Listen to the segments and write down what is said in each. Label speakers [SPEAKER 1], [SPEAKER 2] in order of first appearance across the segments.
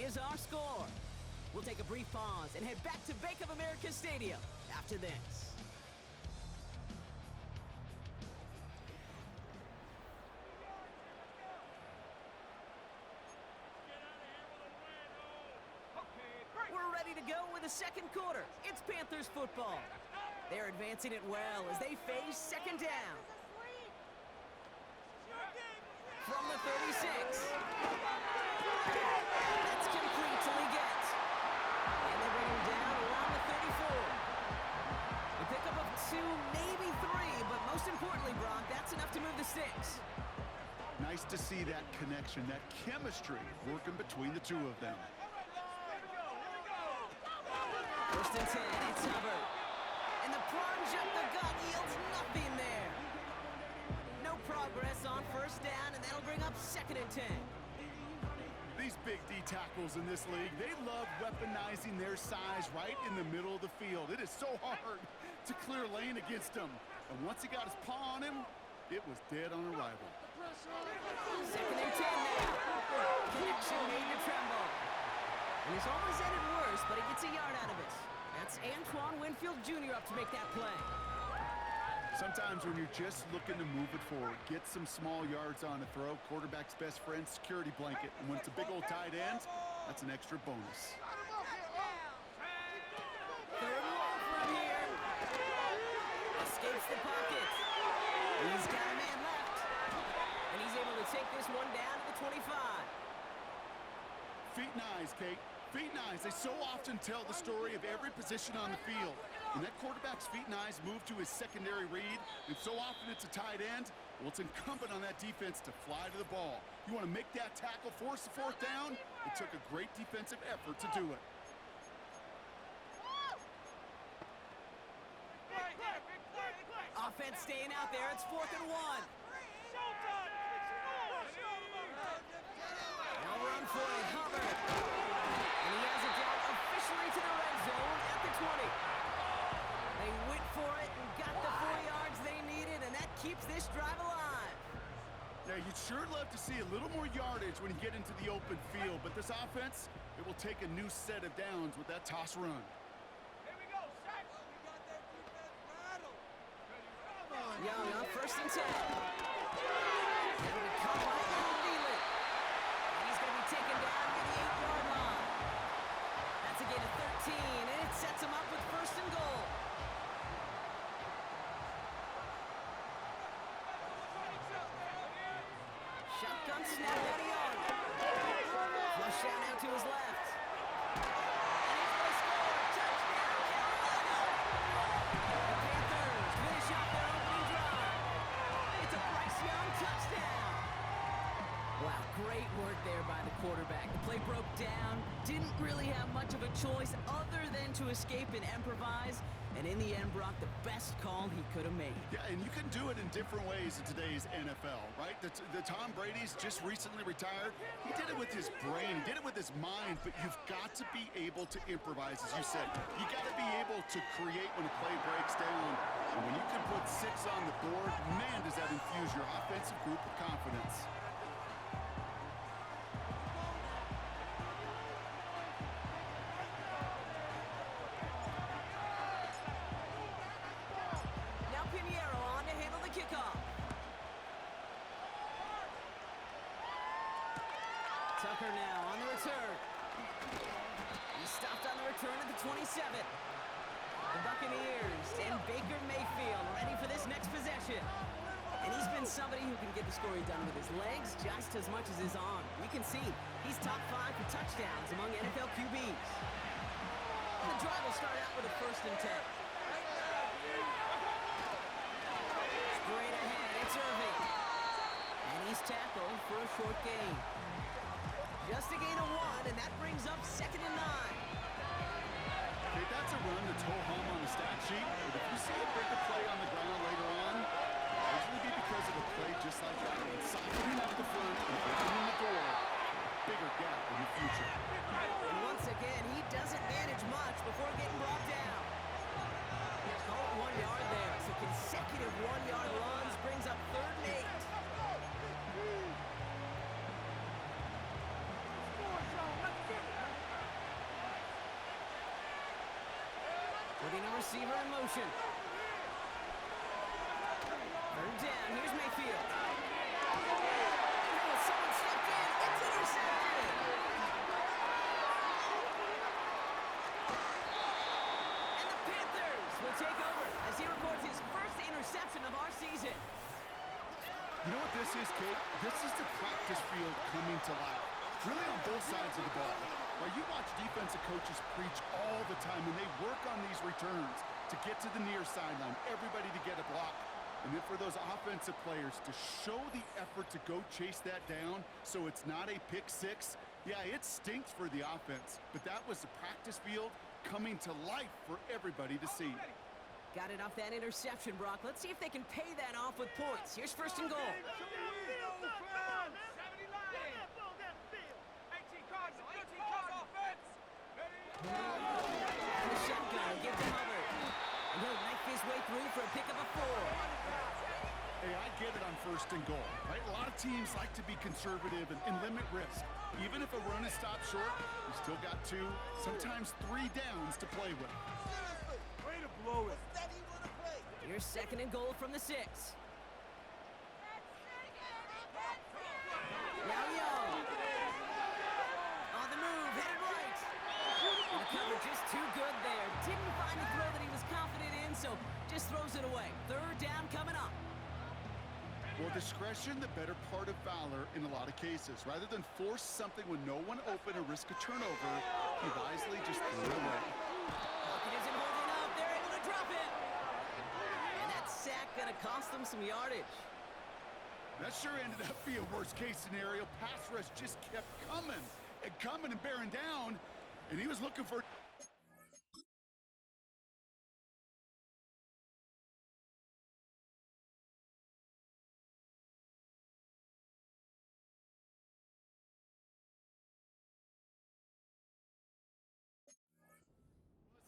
[SPEAKER 1] is our score. We'll take a brief pause and head back to Bank of America Stadium after this. We're ready to go with the second quarter. It's Panthers football. They're advancing it well as they face second down. From the 36. That's complete till he gets. And they bring him down around the 34. The pickup of 2, maybe 3, but most importantly, Brock, that's enough to move the sticks.
[SPEAKER 2] Nice to see that connection, that chemistry working between the two of them.
[SPEAKER 1] First and 10, it's Hubbard. And the plunge up the gut yields nothing there. No progress on first down, and that'll bring up second and 10.
[SPEAKER 2] These big D tackles in this league, they love weaponizing their size right in the middle of the field. It is so hard to clear lane against him. And once he got his paw on him, it was dead on arrival.
[SPEAKER 1] Second and 10 now. Connection made to Tremble. And he's almost ended worse, but he gets a yard out of it. That's Antoine Winfield Jr. up to make that play.
[SPEAKER 2] Sometimes when you're just looking to move it forward, get some small yards on a throw, quarterback's best friend, security blanket. And when it's a big old tight end, that's an extra bonus.
[SPEAKER 1] Third and long for him here. Escapes the pocket. He's got a man left. And he's able to take this one down to the 25.
[SPEAKER 2] Feet and eyes, Kate. Feet and eyes. They so often tell the story of every position on the field. When that quarterback's feet and eyes move to his secondary read, and so often it's a tight end, well, it's incumbent on that defense to fly to the ball. You want to make that tackle, force the fourth down? It took a great defensive effort to do it.
[SPEAKER 1] Offense staying out there. It's 4th and 1. Now run for it, Hubbard. And he has it down officially to the red zone at the 20. They went for it and got the 4 yards they needed, and that keeps this drive alive.
[SPEAKER 2] Yeah, you'd sure love to see a little more yardage when you get into the open field, but this offense, it will take a new set of downs with that toss run.
[SPEAKER 1] Young on 1st and 10. It'll be caught by Thielen. And he's going to be taken down to the 8-yard line. That's a gain of 13, and it sets him up with 1st and goal. Shotgun snap out of Young. Flush down out to his left. And he's going to score. Touchdown, Carolina! The Panthers finish off their opening drive. It's a Bryce Young touchdown. Wow, great work there by the quarterback. The play broke down. Didn't really have much of a choice other than to escape and improvise. And in the end, Brock, the best call he could have made.
[SPEAKER 2] Yeah, and you can do it in different ways in today's NFL, right? The Tom Brady's just recently retired. He did it with his brain, he did it with his mind, but you've got to be able to improvise, as you said. You got to be able to create when a play breaks down. And when you can put 6 on the board, man, does that infuse your offensive group with confidence.
[SPEAKER 1] Tucker now on the return. He stopped on the return at the 27. The Buccaneers and Baker Mayfield ready for this next possession. And he's been somebody who can get the scoring done with his legs just as much as his arm. You can see he's top 5 for touchdowns among NFL QBs. And the drive will start out with a 1st and 10. Straight ahead, it's Irving. And he's tackled for a short gain. Just a gain of 1, and that brings up 2nd and 9.
[SPEAKER 2] Okay, that's a run that's ho-hum on the stat sheet, but if you see a bigger play on the ground later on, it'll usually be because of a play just like that one. Softening up the front and opening the door. Bigger gap in the future.
[SPEAKER 1] And once again, he doesn't manage much before getting brought down. Call it 1 yard there. So consecutive 1-yard runs brings up 3rd and 8. Keeping a receiver in motion. Third down. Here's Mayfield. Oh, someone stepped in. It's intercepted. And the Panthers will take over as he records his first interception of our season.
[SPEAKER 2] You know what this is, Kate? This is the practice field coming to life. Really on both sides of the ball. While you watch defensive coaches preach all the time when they work on these returns to get to the near sideline, everybody to get a block. And then for those offensive players to show the effort to go chase that down so it's not a pick six. Yeah, it stinks for the offense, but that was the practice field coming to life for everybody to see.
[SPEAKER 1] Got it off that interception, Brock. Let's see if they can pay that off with points. Here's first and goal. And the shotgun gives him over. And he'll knife his way through for a pick of a 4.
[SPEAKER 2] Hey, I get it on first and goal, right? A lot of teams like to be conservative and limit risk. Even if a run is stopped short, you still got 2, sometimes 3 downs to play with.
[SPEAKER 3] Way to blow it.
[SPEAKER 1] Here's second and goal from the 6. Now Young. On the move, headed right. And the cover just too good there. Didn't find the throw that he was confident in, so just throws it away. Third down coming up.
[SPEAKER 2] Well, discretion, the better part of valor in a lot of cases. Rather than force something when no one open or risk a turnover, he wisely just threw it away.
[SPEAKER 1] Pocket isn't holding up. They're able to drop it. And that sack gonna cost them some yardage.
[SPEAKER 2] That sure ended up being a worst-case scenario. Pass rush just kept coming and bearing down, and he was looking for...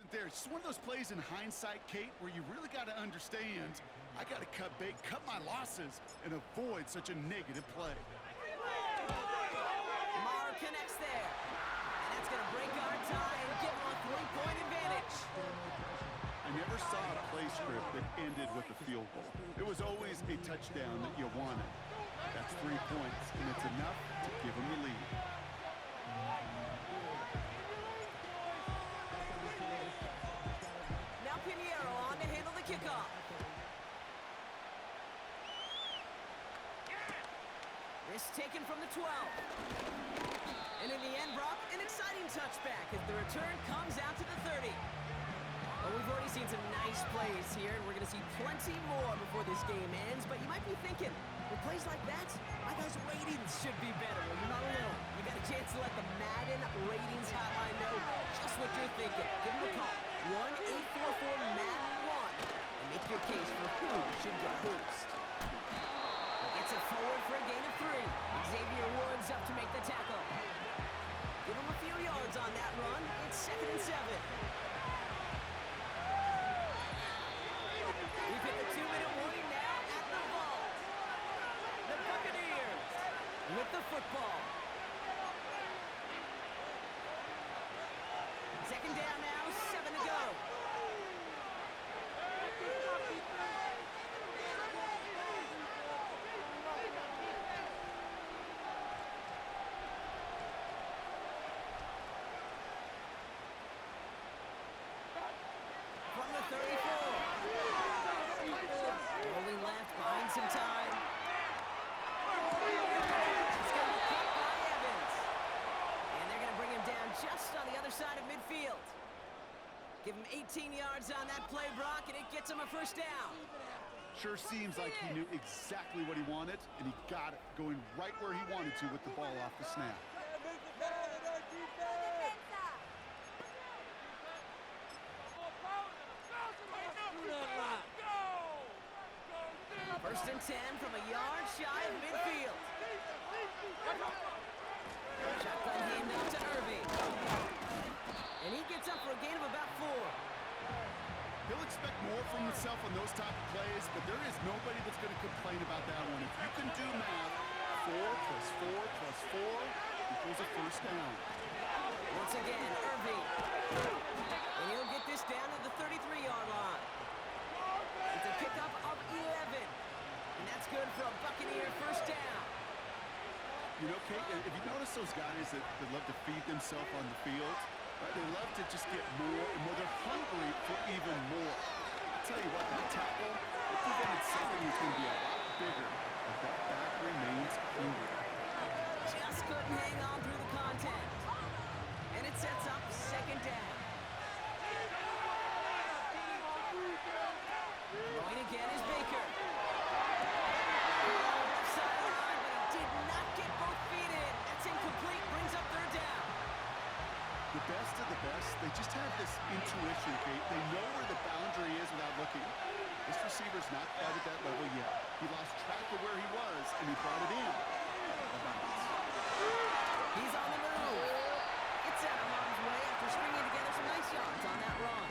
[SPEAKER 2] There. It's just one of those plays in hindsight, Kate, where you really got to understand, I got to cut bait, cut my losses, and avoid such a negative play.
[SPEAKER 1] Marr connects there. And that's going to break our tie and give him a 3-point advantage.
[SPEAKER 2] I never saw a play script that ended with a field goal. It was always a touchdown that you wanted. That's 3 points, and it's enough to give them the lead.
[SPEAKER 1] On to handle the kickoff. Risk taken from the 12. And in the end, Brock, an exciting touchback as the return comes out to the 30. Well, we've already seen some nice plays here, and we're going to see plenty more before this game ends. But you might be thinking, with plays like that, my guys' ratings should be better. Well, you're not alone. You got a chance to let the Madden ratings hotline know just what you're thinking. Give them a call. 1-844-MADDEN-1 and make your case for who should get a boost. Gets it forward for a gain of 3. Xavier Woods up to make the tackle. Give him a few yards on that run. It's 2nd and 7. We've hit the 2-minute warning now at the vault. The Buccaneers with the football. Second down now, 7 to go. From the 34. Rolling left, buying some time. It's going to be caught by Evans. And they're going to bring him down just on the other side of midfield. Give him 18 yards on that play, Brock, and it gets him a first down.
[SPEAKER 2] Sure seems like he knew exactly what he wanted, and he got it, going right where he wanted to with the ball off the snap.
[SPEAKER 1] First and 10 from a yard shy of midfield. Shotgun handoff to Irving. And he gets up for a gain of about 4.
[SPEAKER 2] He'll expect more from himself on those type of plays, but there is nobody that's going to complain about that one. If you can do math, 4 plus 4 plus 4 equals a first down.
[SPEAKER 1] Once again, Irving. And he'll get this down to the 33
[SPEAKER 2] guys that love to feed themselves on the field. Right? They love to just get more and more. They're hungry for even more. I'll tell you what, that tackle, it prevented something that's going to be a lot bigger, but that back remains hungry.
[SPEAKER 1] Just couldn't hang on through the contact. And it sets up second down. Throwing again is Baker. Left sideline, but he did not get both feet in. That's incomplete, brings up third down.
[SPEAKER 2] The best of the best, they just have this intuition, Kate. They know where the boundary is without looking. This receiver's not quite at that level yet. He lost track of where he was, and he brought it in.
[SPEAKER 1] He's on the move. It's out of harm's way after stringing together some nice yards on that run.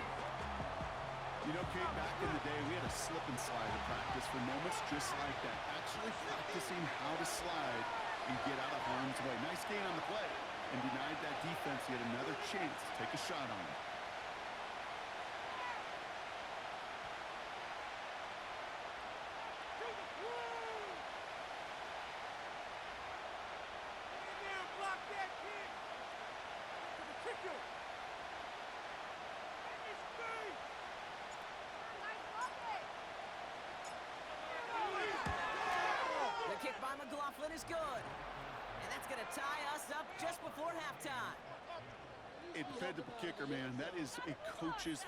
[SPEAKER 2] You know, Kate, back in the day, we had a slip and slide in practice for moments just like that. Actually practicing how to slide and get out of harm's way. Nice gain on the play, and denied that defense yet another chance to take a shot on him.
[SPEAKER 3] Block that kick. Kicker.
[SPEAKER 1] The kick by McLaughlin is good. And that's going to tie us up just before halftime.
[SPEAKER 2] A dependable kicker, man. That is a coach's